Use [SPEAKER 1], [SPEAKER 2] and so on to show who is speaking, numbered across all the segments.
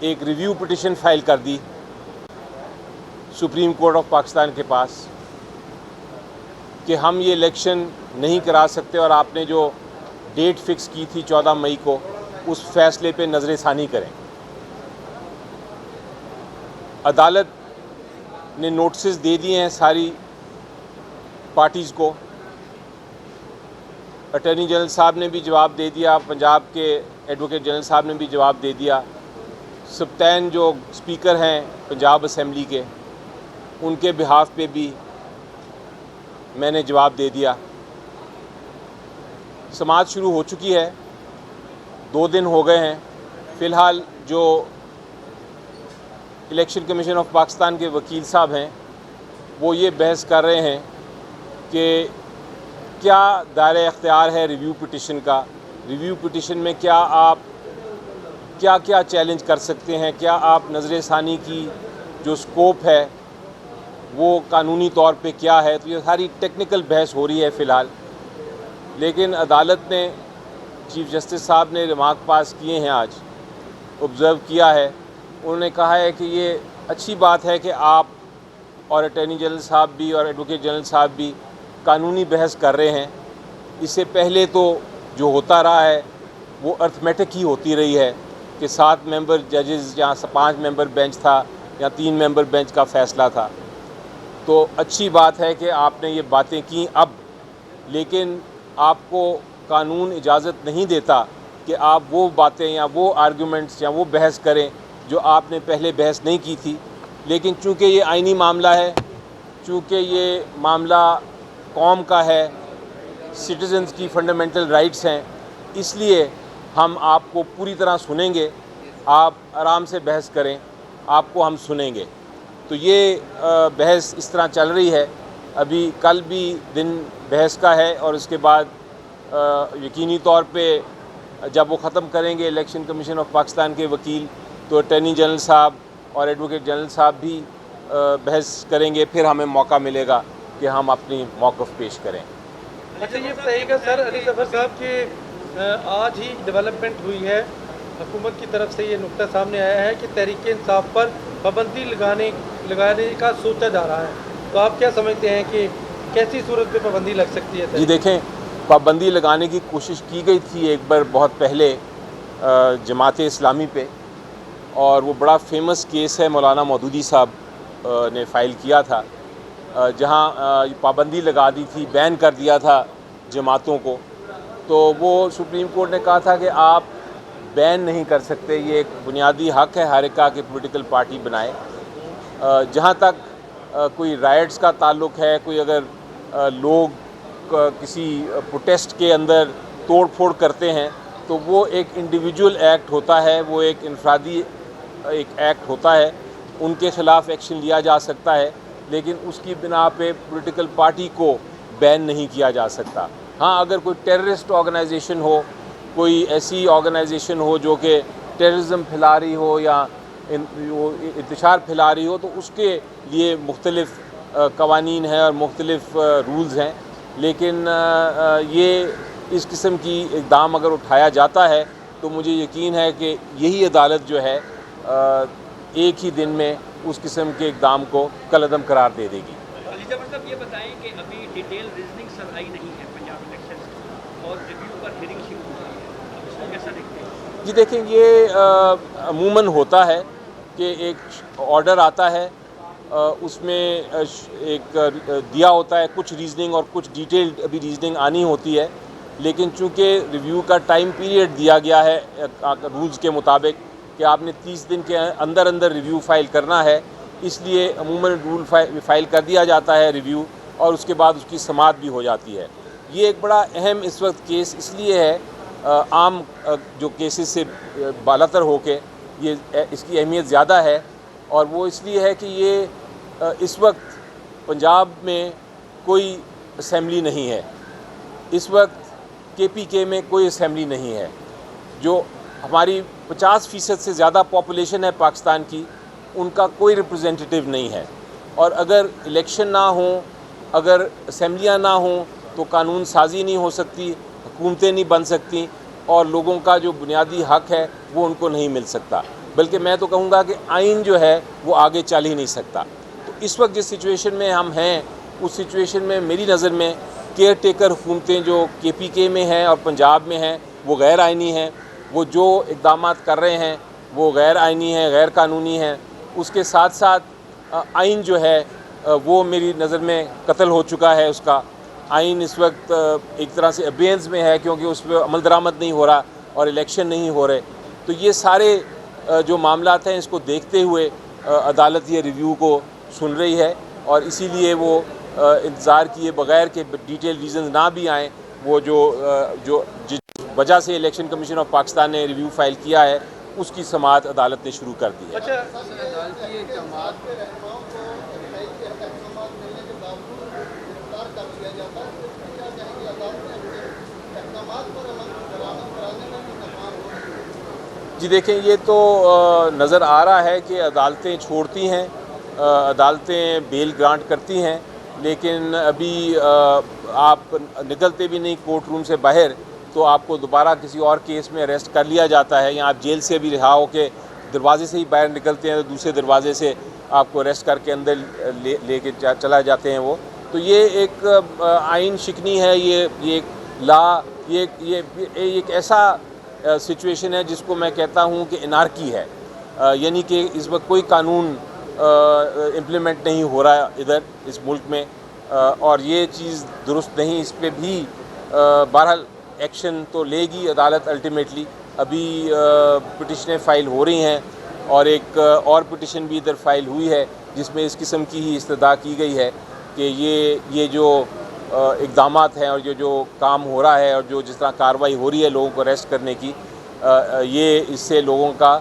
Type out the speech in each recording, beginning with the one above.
[SPEAKER 1] एक review petition file कर दी supreme court of Pakistan के पास कि हम ये इलेक्शन नहीं करा सकते और आपने जो डेट फिक्स की थी 14 मई को, उस फैसले पे नज़र-ए-सानी करें। अदालत ने नोटिस दे दिए हैं सारी पार्टीज़ को। अटॉर्नी जनरल साहब ने भी जवाब दे दिया, पंजाब के एडवोकेट जनरल साहब ने भी जवाब दे दिया, सब्तैन जो स्पीकर हैं पंजाब असम्बली के, उनके बिहाफ पे भी मैंने जवाब दे दिया। समाअत शुरू हो चुकी है, 2 दिन हो गए हैं। फ़िलहाल जो इलेक्शन कमीशन ऑफ पाकिस्तान के वकील साहब हैं वो ये बहस कर रहे हैं कि क्या दायरे इख्तियार है रिव्यू पिटिशन का, रिव्यू पिटिशन में क्या आप क्या चैलेंज कर सकते हैं, क्या आप नज़र-ए-सानी की जो स्कोप है वो कानूनी तौर पे क्या है। तो ये सारी टेक्निकल बहस हो रही है फ़िलहाल। लेकिन अदालत ने, चीफ जस्टिस साहब ने रिमार्क पास किए हैं, आज ऑब्ज़र्व किया है। उन्होंने कहा है कि ये अच्छी बात है कि आप और अटॉर्नी जनरल साहब भी और एडवोकेट जनरल साहब भी कानूनी बहस कर रहे हैं। इससे पहले तो जो होता रहा है वो अर्थमेटिक ही होती रही है कि 7 मेंबर जजेस या 5 मेंबर बेंच था या 3 मेंबर बेंच का फ़ैसला था। तो अच्छी बात है कि आपने ये बातें की अब, लेकिन आपको कानून इजाज़त नहीं देता कि आप वो बातें या वो आर्गूमेंट्स या वो बहस करें जो आपने पहले बहस नहीं की थी। लेकिन चूँकि ये आइनी मामला है, चूँकि ये मामला कौम का है, सिटीज़न्स की फंडामेंटल राइट्स हैं, इसलिए हम आपको पूरी तरह सुनेंगे। आप आराम से बहस करें, आपको हम सुनेंगे। तो ये बहस इस तरह चल रही है। अभी कल भी दिन बहस का है और उसके बाद यकीनी तौर पे जब वो ख़त्म करेंगे इलेक्शन कमीशन ऑफ पाकिस्तान के वकील, तो अटॉर्नी जनरल साहब और एडवोकेट जनरल साहब भी बहस करेंगे। फिर हमें मौका मिलेगा कि हम अपनी मौक़िफ़ पेश करें।
[SPEAKER 2] अच्छा, ये बताइएगा सर, अली ज़फ़र साहब कि आज ही डेवलपमेंट हुई है, हुकूमत की तरफ से ये नुक्ता सामने आया है कि तहरीक-ए-इंसाफ पर पाबंदी लगाने का सोचा जा रहा है। तो आप क्या समझते हैं कि कैसी सूरत पे पाबंदी लग सकती है?
[SPEAKER 1] जी देखें, पाबंदी लगाने की कोशिश की गई थी एक बार बहुत पहले जमात इस्लामी पे, और वो बड़ा फेमस केस है, मौलाना मौदूदी साहब ने फ़ाइल किया था, जहाँ पाबंदी लगा दी थी, बैन कर दिया था जमातों को। तो वो सुप्रीम कोर्ट ने कहा था कि आप बैन नहीं कर सकते, ये एक बुनियादी हक़ है हर एक का कि पॉलिटिकल पार्टी बनाए। जहाँ तक कोई राइट्स का ताल्लुक़ है, कोई अगर लोग किसी प्रोटेस्ट के अंदर तोड़ फोड़ करते हैं तो वो एक इंडिविजुअल एक्ट होता है, वो एक इनफरादी एक एक्ट होता है, उनके ख़िलाफ़ एक्शन लिया जा सकता है, लेकिन उसकी बिना पे पॉलिटिकल पार्टी को बैन नहीं किया जा सकता। हाँ, अगर कोई टेररिस्ट ऑर्गेनाइजेशन हो, कोई ऐसी ऑर्गेनाइजेशन हो जो कि टेररिज्म फैला रही हो या इंतशार फैला रही हो, तो उसके लिए मुख्तलिफ़ कवानीन हैं और मुख्तलिफ़ रूल्स हैं। लेकिन ये इस किस्म की इक़दाम अगर उठाया जाता है तो मुझे यकीन है कि यही अदालत जो है एक ही दिन में उस किस्म के इक़दाम को कलअदम करार दे देगी।
[SPEAKER 3] अली ज़फ़र साहब, ये बताएं कि अभी डिटेल रीजनिंग सरआई नहीं है पंजाब इलेक्शन और रिव्यू पर हियरिंग शुरू हो रही है, इसको कैसा देखते हैं?
[SPEAKER 1] जी देखें, ये अमूमन होता है कि एक ऑर्डर आता है, उसमें एक दिया होता है कुछ रीजनिंग और कुछ डिटेल्ड अभी रीजनिंग आनी होती है। लेकिन चूँकि रिव्यू का टाइम पीरियड दिया गया है रूल्स के मुताबिक कि आपने 30 दिन के अंदर अंदर रिव्यू फ़ाइल करना है, इसलिए अमूमन रूल फ़ाइल कर दिया जाता है रिव्यू, और उसके बाद उसकी समाअत भी हो जाती है। ये एक बड़ा अहम इस वक्त केस इसलिए है, आम जो केसेस से बालातर हो के ये इसकी अहमियत ज़्यादा है, और वो इसलिए है कि ये इस वक्त पंजाब में कोई असम्बली नहीं है, इस वक्त KPK में कोई असम्बली नहीं है। जो हमारी 50% से ज़्यादा पॉपुलेशन है पाकिस्तान की, उनका कोई रिप्रेजेंटेटिव नहीं है। और अगर इलेक्शन ना हो, अगर असम्बलियाँ ना हों, तो कानून साजी नहीं हो सकती, हुकूमतें नहीं बन सकती, और लोगों का जो बुनियादी हक़ है वो उनको नहीं मिल सकता। बल्कि मैं तो कहूँगा कि आइन जो है वो आगे चल ही नहीं सकता। तो इस वक्त जिस सिचुएशन में हम हैं, उस सिचुएशन में मेरी नज़र में केयर टेकर हुकूमतें जो KPK में हैं और पंजाब में हैं वो गैर आइनी हैं। वो जो इक़दाम कर रहे हैं वो गैर आइनी हैं, गैर कानूनी हैं। उसके साथ साथ आइन जो है वो मेरी नज़र में कत्ल हो चुका है। उसका आइन इस वक्त एक तरह से अबेंस में है, क्योंकि उस पर अमल दरामद नहीं हो रहा और इलेक्शन नहीं हो रहे। तो ये सारे जो मामलात हैं, इसको देखते हुए अदालत ये रिव्यू को सुन रही है और इसीलिए वो इंतज़ार किए बगैर के डिटेल रीज़न ना भी आएँ, वो जो जिस वजह से इलेक्शन कमीशन ऑफ पाकिस्तान ने रिव्यू फ़ाइल किया है उसकी समाअत अदालत ने शुरू कर दी है।
[SPEAKER 2] अच्छा,
[SPEAKER 1] जी देखें, ये तो नज़र आ रहा है कि अदालतें छोड़ती हैं, अदालतें बेल ग्रांट करती हैं, लेकिन अभी आप निकलते भी नहीं कोर्ट रूम से बाहर तो आपको दोबारा किसी और केस में अरेस्ट कर लिया जाता है, या आप जेल से भी रिहा हो के दरवाजे से ही बाहर निकलते हैं तो दूसरे दरवाजे से आपको अरेस्ट करके अंदर लेके चला जाते हैं वो। तो ये एक आइन शिकनी है, ये एक ला, ये एक ऐसा सिचुएशन है जिसको मैं कहता हूँ कि एनार्की है, यानी कि इस वक्त कोई कानून इम्प्लीमेंट नहीं हो रहा इधर इस मुल्क में, और ये चीज़ दुरुस्त नहीं। इस पर भी बहरहाल एक्शन तो लेगी अदालत अल्टीमेटली। अभी पिटिशनें फ़ाइल हो रही हैं और एक और पिटिशन भी इधर फ़ाइल हुई है जिसमें इस किस्म की ही इस्तदा की गई है कि ये जो इक़दामात हैं और जो काम हो रहा है और जो जिस तरह कार्रवाई हो रही है लोगों को अरेस्ट करने की, ये इससे लोगों का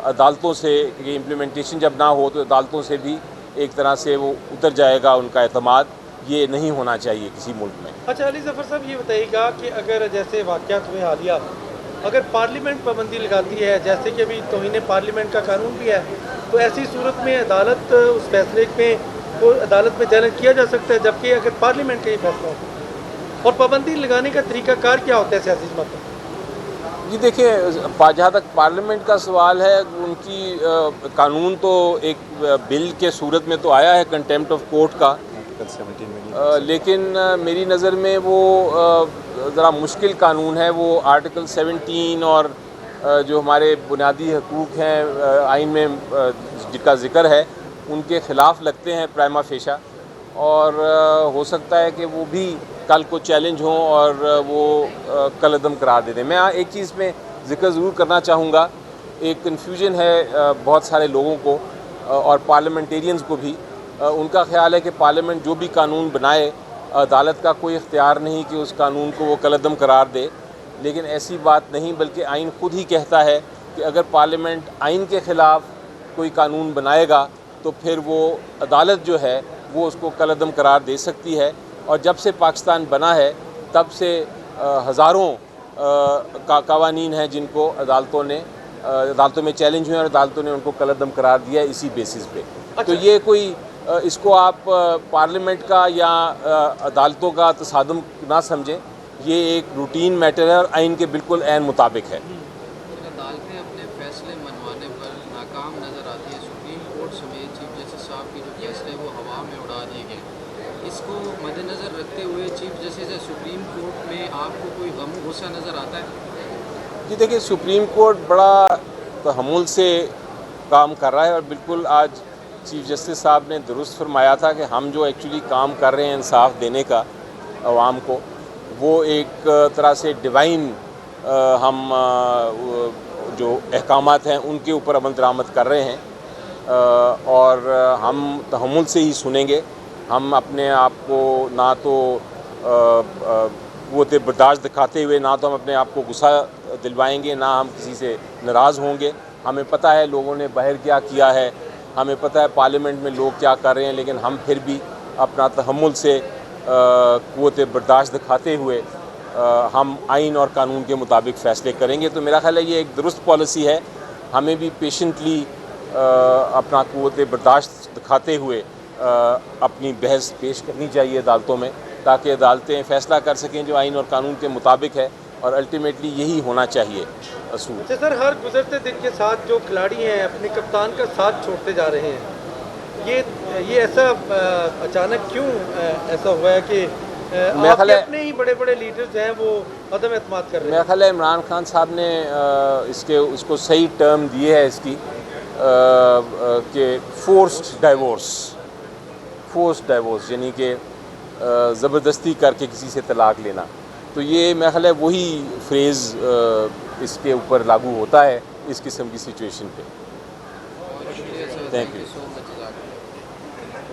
[SPEAKER 1] अदालतों से ये इम्प्लीमेंटेशन जब ना हो तो अदालतों से भी एक तरह से वो उतर जाएगा उनका एतमाद। ये नहीं होना चाहिए किसी मुल्क में।
[SPEAKER 2] अच्छा अली ज़फ़र साहब, ये बताइएगा कि अगर जैसे वाक़यात हुए हालिया, अगर पार्लियामेंट पाबंदी लगाती है, जैसे कि अभी तौहीन पार्लियामेंट का कानून भी है, तो ऐसी सूरत में अदालत उस फैसले में को अदालत में चैलेंज किया जा सकता है, जबकि अगर पार्लियामेंट का ही फैसला हो। और पाबंदी लगाने का तरीक़ाकार क्या होता है सियासी जमात में?
[SPEAKER 1] जी देखिए, जहाँ तक पार्लियामेंट का सवाल है, उनकी कानून तो एक बिल के सूरत में तो आया है कंटेम्प्ट ऑफ कोर्ट का, लेकिन मेरी नज़र में वो ज़रा मुश्किल कानून है। वो आर्टिकल 17 और जो हमारे बुनियादी हकूक़ हैं आइन में जिनका ज़िक्र है उनके ख़िलाफ़ लगते हैं प्राइमा फेशा, और हो सकता है कि वो भी कल को चैलेंज हों और वो कलअदम करार दे दें। मैं एक चीज़ में ज़िक्र ज़रूर करना चाहूँगा, एक कन्फ्यूजन है बहुत सारे लोगों को और पार्लियामेंटेरियंस को भी। उनका ख्याल है कि पार्लियामेंट जो भी कानून बनाए, अदालत का कोई इख्तियार नहीं कि उस कानून को वो कलअदम करार दे, लेकिन ऐसी बात नहीं, बल्कि आइन खुद ही कहता है कि अगर पार्लियामेंट आइन के ख़िलाफ़ कोई कानून बनाएगा तो फिर वो अदालत जो है वो उसको कलअदम करार दे सकती है। और जब से पाकिस्तान बना है तब से हज़ारों कावानीन हैं जिनको अदालतों में चैलेंज हुए और अदालतों ने उनको कलअदम करार दिया इसी बेसिस पे। तो ये कोई इसको आप पार्लियामेंट का या अदालतों का तसादम ना समझें, ये एक रूटीन मैटर है और आइन के बिल्कुल ऐन मुताबिक है।
[SPEAKER 4] अदालतें अपने फैसले मनवाने पर नाकाम नज़र आती है। सुप्रीम कोर्ट समेत चीफ जस्टिस साहब के जो फैसले वो हवा में उड़ा दिए गए। इसको मद्देनज़र रखते हुए चीफ जस्टिस सुप्रीम कोर्ट में आपको कोई गम गुस्सा नज़र आता है?
[SPEAKER 1] जी देखिए, सुप्रीम कोर्ट बड़ा तहम्मुल से काम कर रहा है और बिल्कुल आज चीफ जस्टिस साहब ने दुरुस्त फरमाया था कि हम जो एक्चुअली काम कर रहे हैं इंसाफ देने का अवाम को, वो एक तरह से डिवाइन हम जो अहकामात हैं उनके ऊपर अमल दरामद कर रहे हैं और हम तहम्मुल से ही सुनेंगे। हम अपने आप को ना तो वो बर्दाश्त दिखाते हुए ना तो हम अपने आप को गुस्सा दिलवाएंगे, ना हम किसी से नाराज़ होंगे। हमें पता है लोगों ने बाहर क्या किया है, हमें पता है पार्लियामेंट में लोग क्या कर रहे हैं, लेकिन हम फिर भी अपना तहम्मुल से क़ुव्वत बर्दाश्त दिखाते हुए हम आइन और कानून के मुताबिक फ़ैसले करेंगे। तो मेरा ख़्याल है ये एक दुरुस्त पॉलिसी है। हमें भी पेशेंटली अपना क़ुव्वत बर्दाश्त दिखाते हुए अपनी बहस पेश करनी चाहिए अदालतों में, ताकि अदालतें फ़ैसला कर सकें जो आइन और कानून के मुताबिक है, और अल्टीमेटली यही होना चाहिए। असूल।
[SPEAKER 2] अच्छा सर, हर गुजरते दिन के साथ जो खिलाड़ी हैं अपने कप्तान का साथ छोड़ते जा रहे हैं, ये ऐसा अचानक क्यों ऐसा हुआ है कि आपके अपने ही बड़े बड़े लीडर्स हैं वो अदम एतमाद कर रहे हैं?
[SPEAKER 1] मेरा ख्याल है इमरान खान साहब ने इसको सही टर्म दिए है इसकी कि फोर्स्ड डाइवोर्स यानी कि ज़बरदस्ती करके किसी से तलाक लेना। तो ये मेरा ख्याल है वही फ्रेज़ इसके ऊपर लागू होता है इस किस्म की सिचुएशन पे। Thank you.